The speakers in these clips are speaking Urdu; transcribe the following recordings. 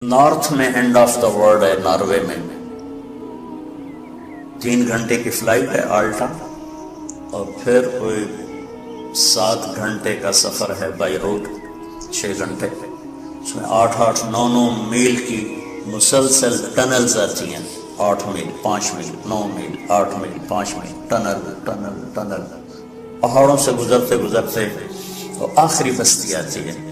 نارتھ میں اینڈ آف دا ورلڈ ہے، ناروے میں 3 گھنٹے کی فلائٹ ہے آلٹا، اور پھر کوئی 7 گھنٹے کا سفر ہے بائی روڈ، 6 گھنٹے، اس میں 8-8 9-9 میل کی مسلسل ٹنلز آتی ہیں، 8 میل 5 میل 9 میل 8 میل 5 میل، ٹنل ٹنل ٹنل، پہاڑوں سے گزرتے گزرتے وہ آخری بستی آتی ہے۔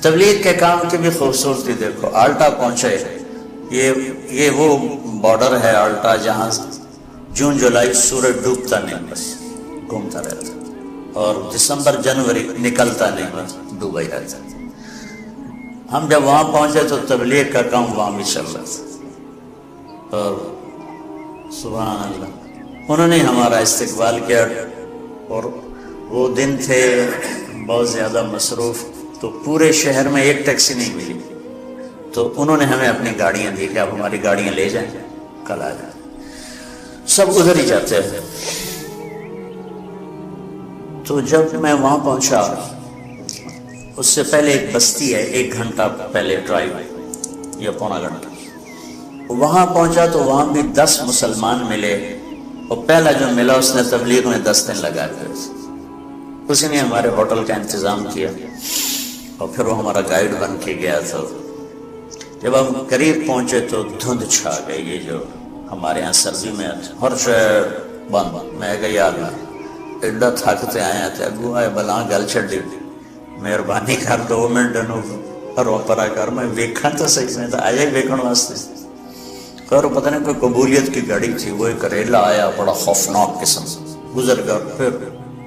تبلیغ کے کام کی بھی خوبصورتی دیکھو، آلٹا پہنچے، یہ وہ بارڈر ہے آلٹا جہاں جون جولائی سورج ڈوبتا نہیں، بس گھومتا رہتا، اور دسمبر جنوری نکلتا نہیں، بس ڈوبا ہی رہتا۔ ہم جب وہاں پہنچے تو تبلیغ کا کام وہاں بھی چل رہا تھا، اور سبحان اللہ انہوں نے ہمارا استقبال کیا، اور وہ دن تھے بہت زیادہ مصروف، تو پورے شہر میں ایک ٹیکسی نہیں ملی، تو انہوں نے ہمیں اپنی گاڑیاں دی کہ آپ ہماری گاڑیاں لے جائیں، کل آ جائیں، سب ادھر ہی جاتے ہیں۔ تو جب میں وہاں پہنچا، اس سے پہلے ایک بستی ہے، 1 گھنٹہ پہلے ڈرائیو یا پونا گھنٹہ، وہاں پہنچا تو وہاں بھی 10 مسلمان ملے، اور پہلا جو ملا اس نے تبلیغ میں 10 دن لگا کر، اسی نے ہمارے ہوٹل کا انتظام کیا، اور پھر وہ ہمارا گائیڈ بن کے گیا تھا۔ جب ہم قریب پہنچے تو دھند چھا گئی، یہ جو ہمارے یہاں سردی میں ہر شہر بند، میں کہ یا اللہ ایڈا تھکتے آئے تھے، اگو آئے بلاں گل چھڑی، مہربانی کر 2 منٹ رو پرا کر، میں ویکھاں تو صحیح، میں تو آیا ہی ویکھن واسطے۔ خیر پتہ نہیں کوئی قبولیت کی گاڑی تھی، وہ ایک ریلا آیا بڑا خوفناک قسم، گزر کر پھر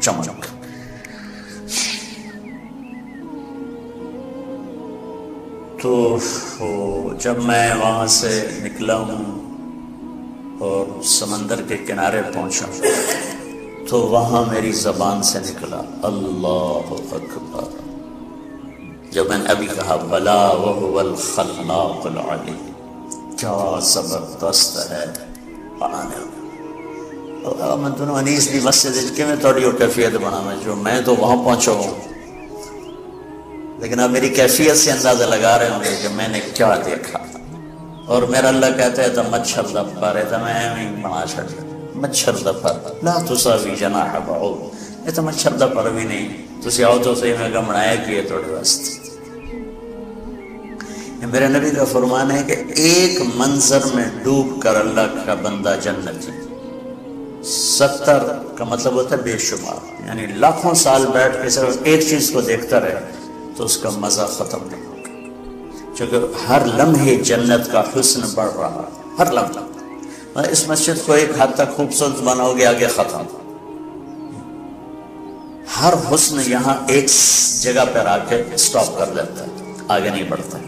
چمک۔ تو جب میں وہاں سے نکلا ہوں اور سمندر کے کنارے پہنچا تو وہاں میری زبان سے نکلا اللہ اکبر، جب میں نے ابھی کہا بلا وہو الخلاق العلیم، کیا زبردست ہے پڑھانے میں دونوں انیس دی مسجد کے میں تھوڑی وہ کیفیت بنا میں جو میں تو وہاں پہنچا ہوں، لیکن اب میری کیفیت سے اندازہ لگا رہے ہوں گے کہ میں نے کیا دیکھا۔ اور میرا اللہ کہتا ہے تو مچھر دفر ہے، تو میں بنا چھڑ مچھر دفر لا تساوی جناح بعوض، یہ تو مچھر دفر بھی نہیں، تسی آؤ تو صحیح میں گمڑایا کیے توڑے واسطے۔ میرے نبی کا فرمان ہے کہ ایک منظر میں ڈوب کر اللہ کا بندہ جنتی، 70 کا مطلب ہوتا ہے بے شمار، یعنی لاکھوں سال بیٹھ کے صرف ایک چیز کو دیکھتا رہے تو اس کا مزہ ختم نہیں ہوگا، چونکہ ہر لمحے جنت کا حسن بڑھ رہا، ہر لمحہ۔ اس مسجد کو ایک حد تک خوبصورت بناؤ گے، آگے ختم، ہر حسن یہاں ایک جگہ پر آ کے سٹاپ کر دیتا ہے، آگے نہیں بڑھتا،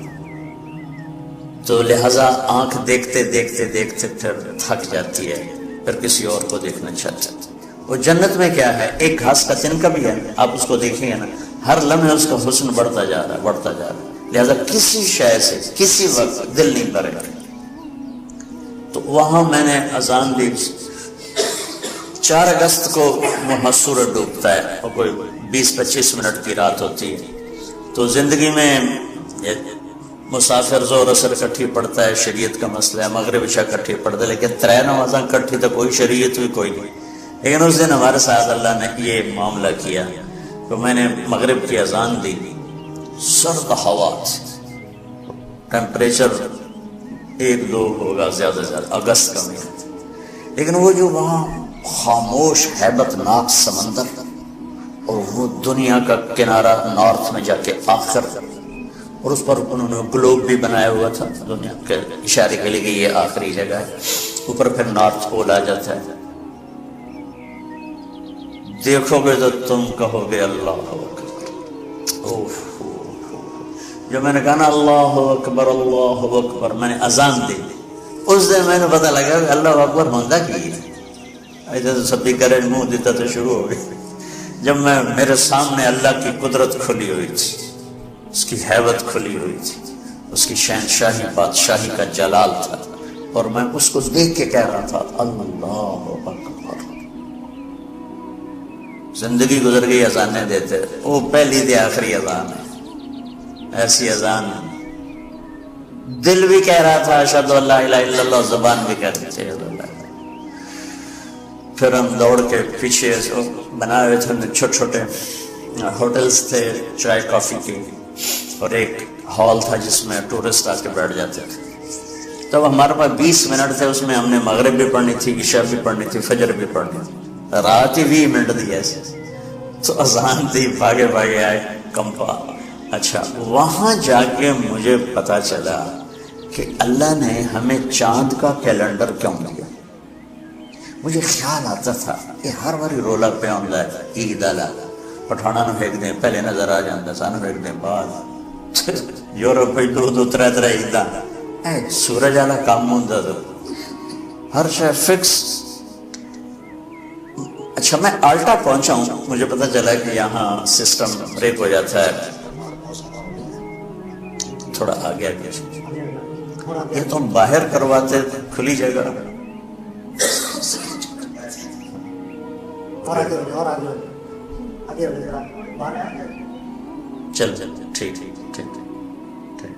تو لہذا آنکھ دیکھتے دیکھتے دیکھتے پھر تھک جاتی ہے، پھر کسی اور کو دیکھنا چاہتا ہے۔ وہ جنت میں کیا ہے، ایک گھاس کا تنکا بھی ہے، آپ اس کو دیکھیں گے نا، ہر لمحے اس کا حسن بڑھتا جا رہا ہے، بڑھتا جا رہا ہے، لہذا کسی شے سے کسی وقت دل نہیں بھرے گا۔ تو وہاں میں نے اذان دی، 4 اگست کو وہاں سورج ڈوبتا ہے، اور کوئی 20-25 منٹ کی رات ہوتی ہے، تو زندگی میں مسافر زور اثر کٹھی پڑتا ہے، شریعت کا مسئلہ ہے، مغرب عشاء کٹھی پڑتا ہے، لیکن 3 نمازاں کٹھی تو کوئی شریعت بھی کوئی نہیں۔ لیکن اس دن ہمارے ساتھ اللہ نے یہ معاملہ کیا، تو میں نے مغرب کی اذان دی، سرد ہوا، ٹیمپریچر 1-2 ہوگا زیادہ سے زیادہ، اگست کا مہینہ، لیکن وہ جو وہاں خاموش ہیبت ناک سمندر، اور وہ دنیا کا کنارہ نارتھ میں جا کے آخر، اور اس پر انہوں نے گلوب بھی بنایا ہوا تھا دنیا کے اشارے کے لیے کہ یہ آخری جگہ ہے، اوپر پھر نارتھ پول آ جاتا ہے، دیکھو گے تو تم کہو گے اللہ اکبر۔ جب میں نے کہا نا اللہ اکبر اللہ اکبر، میں نے اذان دی، اس دن میں نے پتہ لگا کہ اللہ اکبر ہوندہ کی ہے، ایسا تو سبھی کرے منہ دیتا تو شروع ہو گئی۔ جب میرے سامنے اللہ کی قدرت کھلی ہوئی تھی، اس کی حیبت کھلی ہوئی تھی، اس کی شہنشاہی بادشاہی کا جلال تھا، اور میں اس کو دیکھ کے کہہ رہا تھا اللہ اکبر۔ زندگی گزر گئی اذانیں دیتے، وہ پہلی تھی آخری اذان ہے، ایسی اذان دل بھی کہہ رہا تھا اشہد ان لا الہ الا اللہ، زبان بھی کہہ رہی تھی اشہد ان لا الہ۔ پھر ہم دوڑ کے پیچھے بنائے ہوئے تھے چھوٹے چھوٹے ہوٹلز تھے چائے کافی کی، اور ایک ہال تھا جس میں ٹورسٹ آ کے بیٹھ جاتے تھے۔ تب ہمارے پاس 20 منٹ تھے، اس میں ہم نے مغرب بھی پڑھنی تھی، عشاء بھی پڑھنی تھی، فجر بھی پڑھنی تھی، رات ہی 20 منٹ دی ایسے، تو اذان تھی، بھاگے بھاگے آئے کمپا۔ اچھا وہاں جا کے مجھے پتا چلا کہ اللہ نے ہمیں چاند کا کیلنڈر کیوں دیا۔ مجھے خیال آتا تھا کہ ہر باری رولا پہ آتا ہے عید والا پٹھانا نو ایک دن پہلے نظر آ جاتا، سانو ایک دن بعد یورپ پہ دو تر عیداں سورج والا کام ہوتا تو ہر شے فکس۔ اچھا میں آلٹا پہنچا ہوں، مجھے پتا چلا کہ یہاں سسٹم بریک ہو جاتا ہے، تھوڑا آگے آگے، یہ تو باہر کرواتے کھلی جگہ۔ چل ٹھیک ٹھیک ٹھیک ٹھیک۔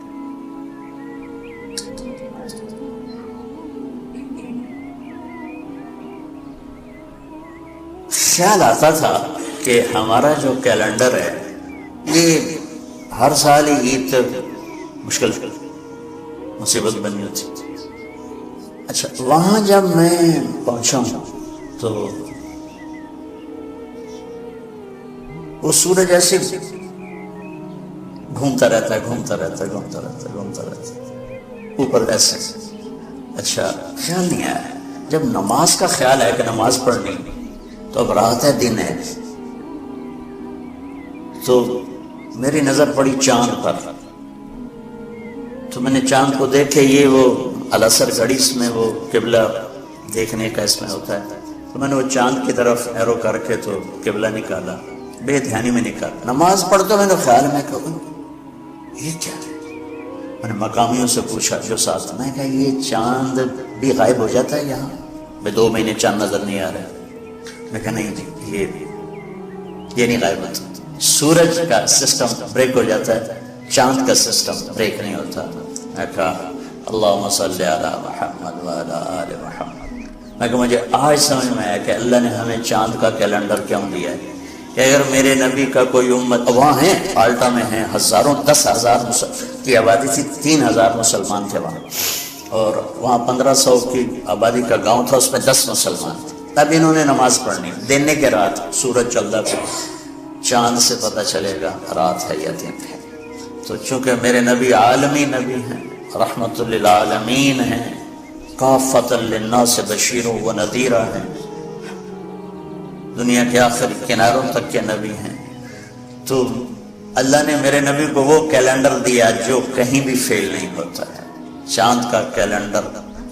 خیال آتا تھا کہ ہمارا جو کیلنڈر ہے یہ ہر سال ہی عید مشکل مصیبت بنی ہوتی۔ اچھا وہاں جب میں پہنچا ہوں تو وہ سورج ایسے گھومتا رہتا ہے گھومتا رہتا ہے گھومتا رہتا ہے گھومتا رہتا ہے اوپر ایسے۔ اچھا خیال نہیں آیا، جب نماز کا خیال ہے کہ نماز پڑھنی تو اب رات ہے دن ہے، تو میری نظر پڑی چاند پر، تو میں نے چاند کو دیکھے، یہ وہ العصر گھڑی اس میں وہ قبلہ دیکھنے کا اس میں ہوتا ہے، تو میں نے وہ چاند کی طرف ایرو کر کے تو قبلہ نکالا، بے دھیانی میں نکالا۔ نماز پڑھتا میں نے خیال میں کہا یہ کیا ہے؟ میں نے مقامیوں سے پوچھا جو ساتھ، میں کہا یہ چاند بھی غائب ہو جاتا ہے یہاں، میں 2 مہینے چاند نظر نہیں آ رہا۔ میں کہا نہیں جی یہ نہیں غائب ہوتا، سورج کا سسٹم بریک ہو جاتا ہے، چاند کا سسٹم بریک نہیں ہوتا۔ میں کہا اللہم صلی علی محمد وعلی آل محمد۔ میں کہا مجھے آج سمجھ میں آیا کہ اللہ نے ہمیں چاند کا کیلنڈر کیوں دیا ہے، کہ اگر میرے نبی کا کوئی امت وہاں ہیں، آلٹا میں ہیں، ہزاروں 10,000 کی آبادی تھی، 3,000 مسلمان تھے وہاں، اور وہاں 1500 کی آبادی کا گاؤں تھا، اس میں 10 مسلمان تھے۔ تب انہوں نے نماز پڑھنی، دن کے رات سورج چلتا تھا، چاند سے پتہ چلے گا رات ہے یا دن ہے۔ تو چونکہ میرے نبی عالمی نبی ہیں، رحمت للعالمین ہیں، کافۃ للناس بشیر و نذیرہ ہیں، دنیا کے آخر کناروں تک کے نبی ہیں، تو اللہ نے میرے نبی کو وہ کیلنڈر دیا جو کہیں بھی فیل نہیں ہوتا ہے۔ چاند کا کیلنڈر،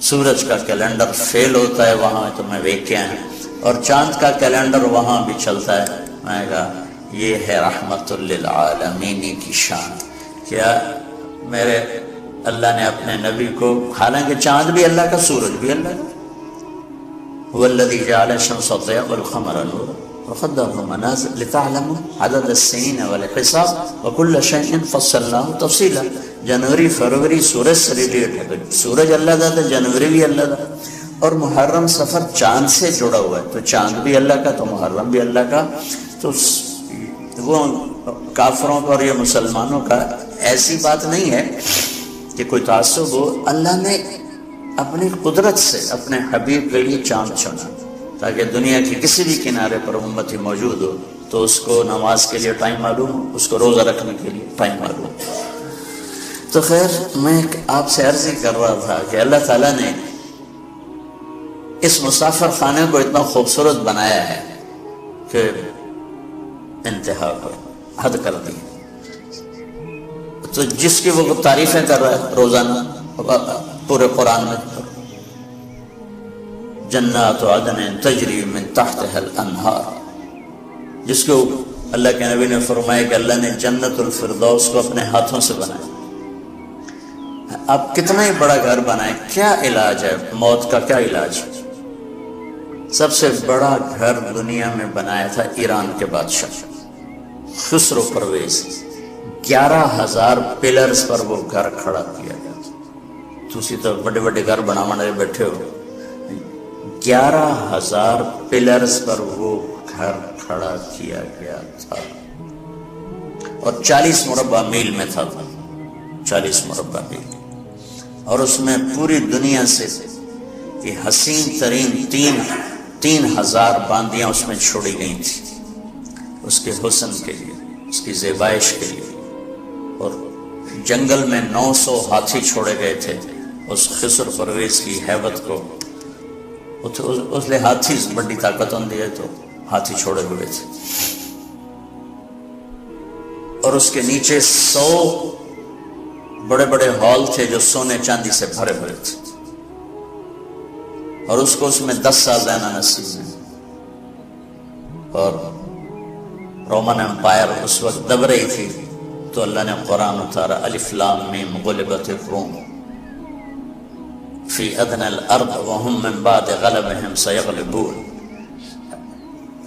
سورج کا کیلنڈر فیل ہوتا ہے وہاں تو میں ویکیا ہیں، اور چاند کا کیلنڈر وہاں بھی چلتا ہے۔ میں کہا یہ ہے رحمت للعالمین کی شان، کیا میرے اللہ نے اپنے نبی کو، حالانکہ چاند بھی اللہ کا، سورج بھی اللہ کا، والذی جعل الشمس ضیاء والقمر نورا وقدره منازل لتعلموا عدد السنین والحساب وكل شیء فصلناه تفصیلا۔ جنوری فروری سورج سے ریلیٹ ہے، سورج اللہ کا تو جنوری بھی اللہ کا، اور محرم سفر چاند سے جڑا ہوا ہے، تو چاند بھی اللہ کا تو محرم بھی اللہ کا۔ تو وہ کافروں کا اور یہ مسلمانوں کا ایسی بات نہیں ہے کہ کوئی تعصب ہو، اللہ نے اپنی قدرت سے اپنے حبیب کے لیے چاند چنا تاکہ دنیا کے کسی بھی کنارے پر امتی موجود ہو تو اس کو نماز کے لیے ٹائم معلوم ہو، اس کو روزہ رکھنے کے لیے ٹائم معلوم ہو۔ تو خیر میں آپ سے عرض ہی کر رہا تھا کہ اللہ تعالیٰ نے اس مسافر خانے کو اتنا خوبصورت بنایا ہے کہ انتہا کو حد کر دی، تو جس کی وہ تعریفیں کر رہا ہے روزانہ پورے قرآن میں، جنات عدن تجری من تحتها الانہار، جس کو اللہ کے نبی نے فرمایا کہ اللہ نے جنت الفردوس کو اپنے ہاتھوں سے بنایا۔ آپ کتنا ہی بڑا گھر بنائیں، کیا علاج ہے موت کا؟ کیا علاج؟ سب سے بڑا گھر دنیا میں بنایا تھا ایران کے بادشاہ خسرو پرویز، 11,000 پلرز پر وہ گھر کھڑا کیا گیا، تسی تو بڑے بڑے گھر بنانے بیٹھے ہو. 11,000 پلرز پر وہ گھر کھڑا کیا گیا تھا اور 40 مربع میل میں تھا. 40 مربع میل. اور اس میں پوری دنیا سے یہ حسین ترین 3,000 باندیاں اس میں چھوڑی گئی تھی اس کے حسن کے لیے، اس کی زیبائش کے لیے. اور جنگل میں 900 ہاتھی چھوڑے گئے تھے اس خسر پرویز کی ہیبت کو. اس لئے ہاتھی بڑی طاقت ہوندی ہے تو ہاتھی چھوڑے ہوئے تھے. اور اس کے نیچے 100 بڑے بڑے ہال تھے جو سونے چاندی سے بھرے ہوئے تھے. اور اس کو اس میں 10 سال رہنا نصیب ہے. اور رومن امپائر اس وقت دب رہی تھی تو اللہ نے قرآن اتارا الف لام میم غلبت الروم فی ادنى الارض وهم من بعد غلبهم سیغلبون.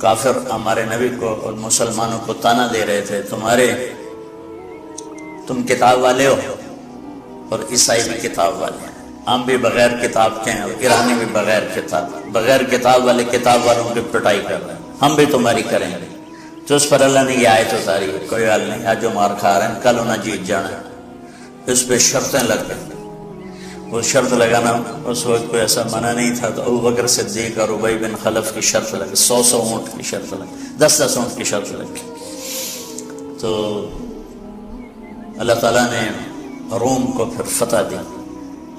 کافر ہمارے نبی کو اور مسلمانوں کو تانا دے رہے تھے تم کتاب والے ہو اور عیسائی بھی کتاب والے ہیں. ہم بھی بغیر کتاب کے ہیں اور ایرانی بھی بغیر کتاب والے کتاب والوں کی پٹائی کر رہے ہیں. ہم بھی تمہاری کریں گے. تو اس پر اللہ نے یہ آیت اتاری ہے کوئی حال نہیں، آج جو مار کھا رہے ہیں کل انہیں جیت جانا ہے. اس پہ شرطیں لگ گئی. وہ شرط لگانا اس وقت کوئی ایسا منع نہیں تھا تو ابو بکر صدیق اور ابی بن خلف کی شرط لگی. 100 اونٹ کی شرط لگی، 10 اونٹ کی شرط لگی. تو اللہ تعالیٰ نے روم کو پھر فتح دی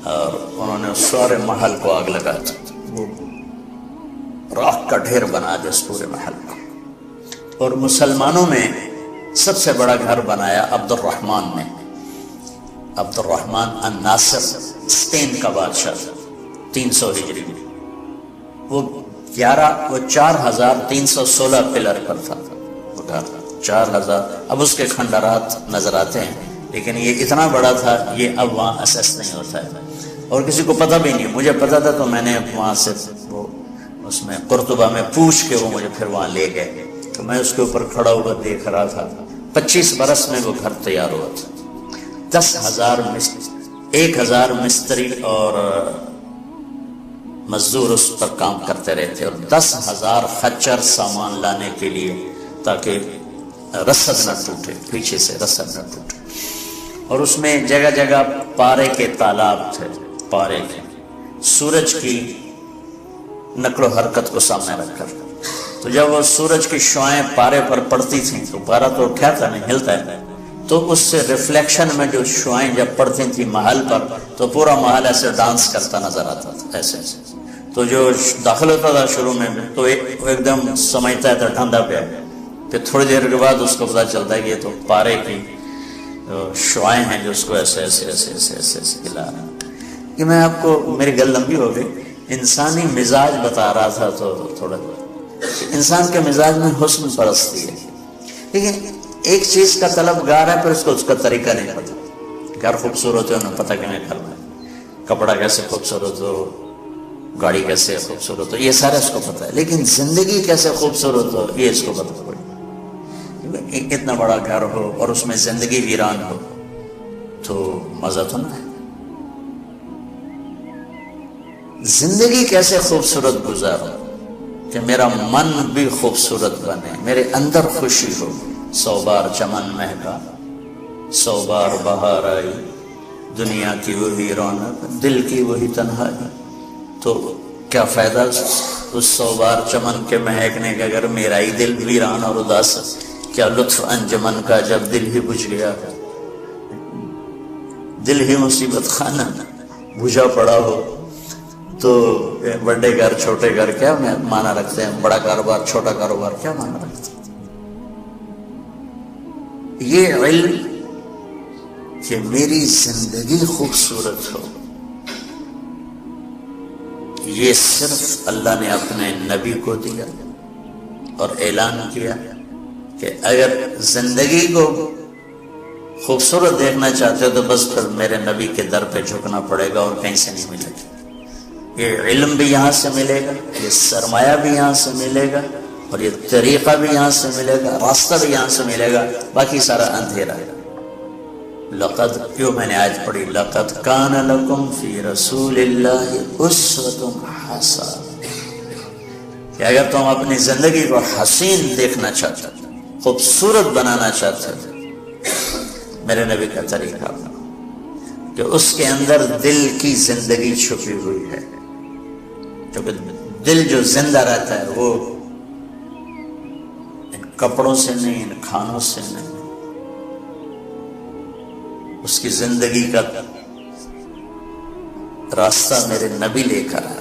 اور انہوں نے اس سارے محل کو آگ لگا دی. وہ راکھ کا ڈھیر بنا دیا اس پورے محل کو. اور مسلمانوں میں سب سے بڑا گھر بنایا عبد الرحمن نے. عبد الرحمن الناصر اسپین کا بادشاہ تھا 300 ہجری میں. وہ 4,316 پلر پر تھا وہ گھر. 4,000. اب اس کے کھنڈرات نظر آتے ہیں لیکن یہ اتنا بڑا تھا یہ اب وہاں اسیس نہیں ہوتا ہے اور کسی کو پتہ بھی نہیں. مجھے پتہ تھا تو میں نے وہاں سے وہ اس میں قرطبہ میں پوچھ کے وہ مجھے پھر وہاں لے گئے تو میں اس کے اوپر کھڑا ہوا دیکھ رہا تھا. 25 برس میں وہ گھر تیار ہوا تھا. 1,000 مستری اور مزدور اس پر کام کرتے رہتے اور 10,000 خچر سامان لانے کے لیے تاکہ رسد نہ ٹوٹے، پیچھے سے رسد نہ ٹوٹے. اور اس میں جگہ جگہ پارے کے تالاب تھے. پارے کے سورج کی نقل و حرکت کو سامنے رکھ کر تو جب وہ سورج کی شعائیں پارے پر پڑتی تھیں تو پارا تو کیا تھا نہیں ہلتا ہے تو اس سے ریفلیکشن میں جو شعائیں جب پڑتی تھیں محل پر تو پورا محل ایسے ڈانس کرتا نظر آتا تھا ایسے ایسے. تو جو داخل ہوتا تھا شروع میں تو ایک دم سمجھتا ہے ٹھنڈا پہ. پھر تھوڑی دیر کے بعد اس کو پتہ چلتا ہے کہ یہ تو پارے کی شعائیں ہیں جو اس کو ایسے ایسے ایسے ایسے ایسے ایسے ہلا رہا ہے. کہ میں آپ کو میری گل لمبی ہو گئی. انسانی مزاج بتا رہا تھا تو تھوڑا انسان کے مزاج میں حسن پرستی ہے لیکن ایک چیز کا طلبگار ہے پھر اس کا طریقہ نہیں پتا. گھر خوبصورت ہے انہیں پتہ کہ میں کرنا ہے، کپڑا کیسے خوبصورت ہو، گاڑی کیسے خوبصورت ہو، یہ سارا اس کو پتہ ہے. لیکن زندگی کیسے خوبصورت ہو یہ اس کو پتہ پڑے. اتنا بڑا گھر ہو اور اس میں زندگی ویران ہو تو مزہ تو نہ ہے. زندگی کیسے خوبصورت گزارو کہ میرا من بھی خوبصورت بنے، میرے اندر خوشی ہو. 100 بار چمن مہکا 100 بار بہار آئی، دنیا کی وہی رونق دل کی وہی تنہائی. تو کیا فائدہ اس 100 بار چمن کے مہکنے کا اگر میرا ہی دل ویران اور اداس. کیا لطف انجمن کا جب دل ہی بجھ گیا، دل ہی مصیبت خانہ بجھا پڑا ہو. تو بڑے گھر چھوٹے گھر کیا معنی رکھتے ہیں، بڑا کاروبار چھوٹا کاروبار کیا معنی رکھتے ہیں. یہ علم کہ میری زندگی خوبصورت ہو یہ صرف اللہ نے اپنے نبی کو دیا اور اعلان کیا کہ اگر زندگی کو خوبصورت دیکھنا چاہتے ہو تو بس پھر میرے نبی کے در پہ جھکنا پڑے گا اور کہیں سے نہیں ملے گا. یہ علم بھی یہاں سے ملے گا، یہ سرمایہ بھی یہاں سے ملے گا اور یہ طریقہ بھی یہاں سے ملے گا، راستہ بھی یہاں سے ملے گا، باقی سارا اندھیرا ہے. لقد کیوں میں نے آج پڑھی لقد کان لکم فی رسول اللہ اسوۃ حسنہ، کہ اگر تم اپنی زندگی کو حسین دیکھنا چاہتے تھے، خوبصورت بنانا چاہتے تھے، میرے نبی کا طریقہ کہ اس کے اندر دل کی زندگی چھپی ہوئی ہے، کیونکہ دل جو زندہ رہتا ہے وہ ان کپڑوں سے نہیں، ان کھانوں سے نہیں، اس کی زندگی کا راستہ میرے نبی لے کر آئے۔